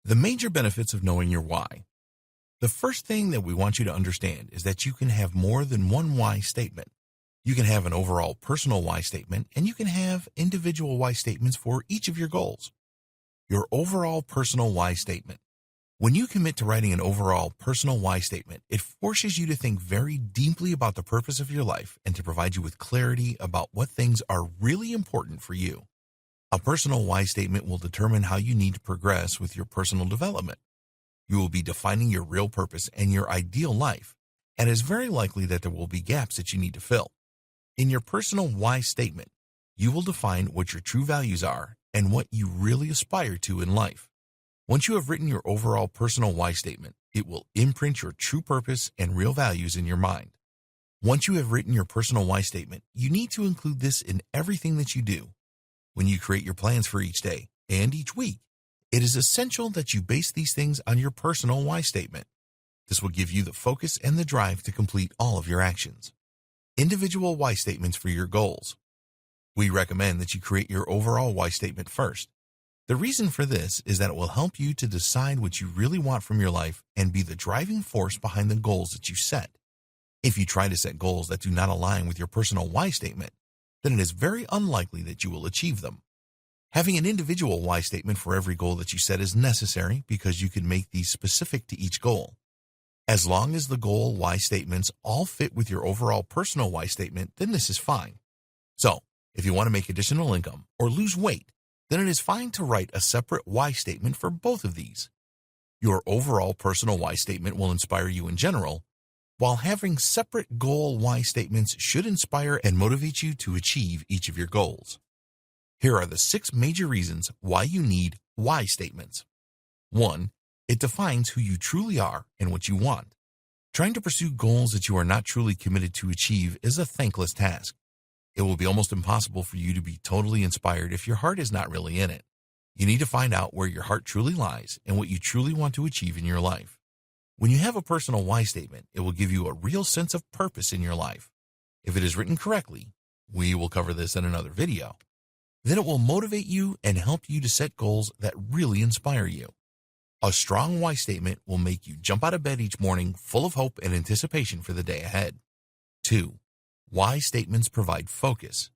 The major benefits of knowing your why. The first thing that we want you to understand is that you can have more than one why statement. You can have an overall personal why statement, and you can have individual why statements for each of your goals. Your overall personal why statement. When you commit to writing an overall personal why statement, it forces you to think very deeply about the purpose of your life and to provide you with clarity about what things are really important for you. A personal why statement will determine how you need to progress with your personal development. You will be defining your real purpose and your ideal life, and it is very likely that there will be gaps that you need to fill. In your personal why statement, you will define what your true values are and what you really aspire to in life. Once you have written your overall personal why statement, it will imprint your true purpose and real values in your mind. Once you have written your personal why statement, you need to include this in everything that you do. When you create your plans for each day and each week, it is essential that you base these things on your personal why statement. This will give you the focus and the drive to complete all of your actions. Individual why statements for your goals. We recommend that you create your overall why statement first. The reason for this is that it will help you to decide what you really want from your life and be the driving force behind the goals that you set. If you try to set goals that do not align with your personal why statement, then it is very unlikely that you will achieve them. Having an individual why statement for every goal that you set is necessary because you can make these specific to each goal. As long as the goal why statements all fit with your overall personal why statement, then this is fine. So, if you want to make additional income or lose weight, then it is fine to write a separate why statement for both of these. Your overall personal why statement will inspire you in general, while having separate goal why statements should inspire and motivate you to achieve each of your goals. Here are the 6 major reasons why you need why statements. 1. It defines who you truly are and what you want. Trying to pursue goals that you are not truly committed to achieve is a thankless task. It will be almost impossible for you to be totally inspired if your heart is not really in it. You need to find out where your heart truly lies and what you truly want to achieve in your life. When you have a personal why statement, it will give you a real sense of purpose in your life. If it is written correctly, we will cover this in another video, then it will motivate you and help you to set goals that really inspire you. A strong why statement will make you jump out of bed each morning full of hope and anticipation for the day ahead. 2. Why statements provide focus.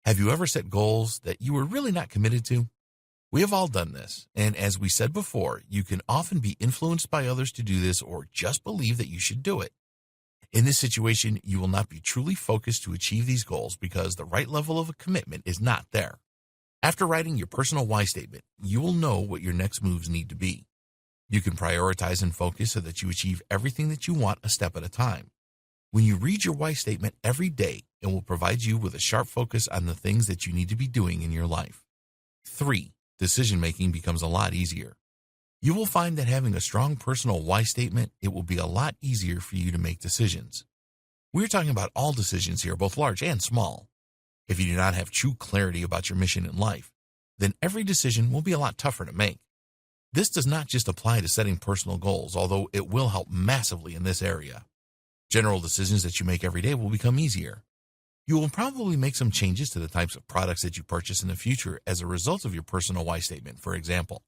Have you ever set goals that you were really not committed to? We have all done this, and as we said before, you can often be influenced by others to do this or just believe that you should do it. In this situation, you will not be truly focused to achieve these goals because the right level of a commitment is not there. After writing your personal why statement, you will know what your next moves need to be. You can prioritize and focus so that you achieve everything that you want a step at a time. When you read your why statement every day, it will provide you with a sharp focus on the things that you need to be doing in your life. 3. Decision-making becomes a lot easier. You will find that having a strong personal why statement, it will be a lot easier for you to make decisions. We're talking about all decisions here, both large and small. If you do not have true clarity about your mission in life, then every decision will be a lot tougher to make. This does not just apply to setting personal goals, although it will help massively in this area. General decisions that you make every day will become easier. You will probably make some changes to the types of products that you purchase in the future as a result of your personal why statement, for example.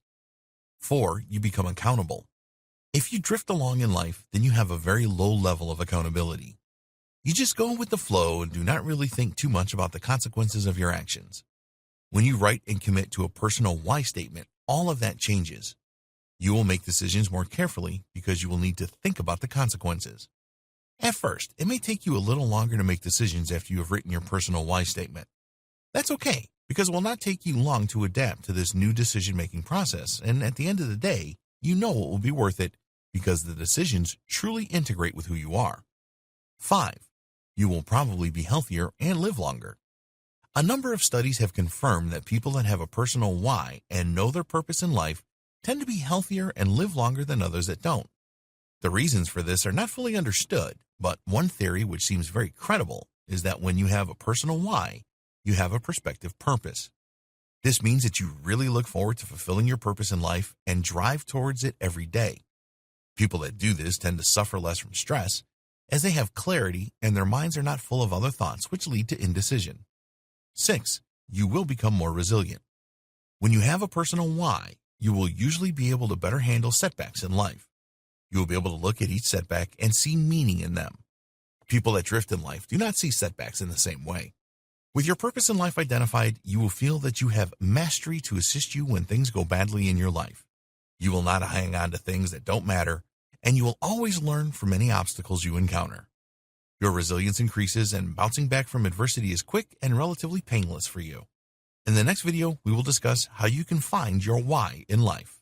4. You become accountable. If you drift along in life, then you have a very low level of accountability. You just go with the flow and do not really think too much about the consequences of your actions. When you write and commit to a personal why statement, all of that changes. You will make decisions more carefully because you will need to think about the consequences. At first, it may take you a little longer to make decisions after you have written your personal why statement. That's okay, because it will not take you long to adapt to this new decision-making process, and at the end of the day, you know it will be worth it because the decisions truly integrate with who you are. 5. You will probably be healthier and live longer. A number of studies have confirmed that people that have a personal why and know their purpose in life tend to be healthier and live longer than others that don't. The reasons for this are not fully understood, but one theory which seems very credible is that when you have a personal why, you have a prospective purpose. This means that you really look forward to fulfilling your purpose in life and drive towards it every day. People that do this tend to suffer less from stress, as they have clarity and their minds are not full of other thoughts which lead to indecision. 6. You will become more resilient. When you have a personal why, you will usually be able to better handle setbacks in life. You will be able to look at each setback and see meaning in them. People that drift in life do not see setbacks in the same way. With your purpose in life identified, you will feel that you have mastery to assist you when things go badly in your life. You will not hang on to things that don't matter, and you will always learn from any obstacles you encounter. Your resilience increases, and bouncing back from adversity is quick and relatively painless for you. In the next video, we will discuss how you can find your why in life.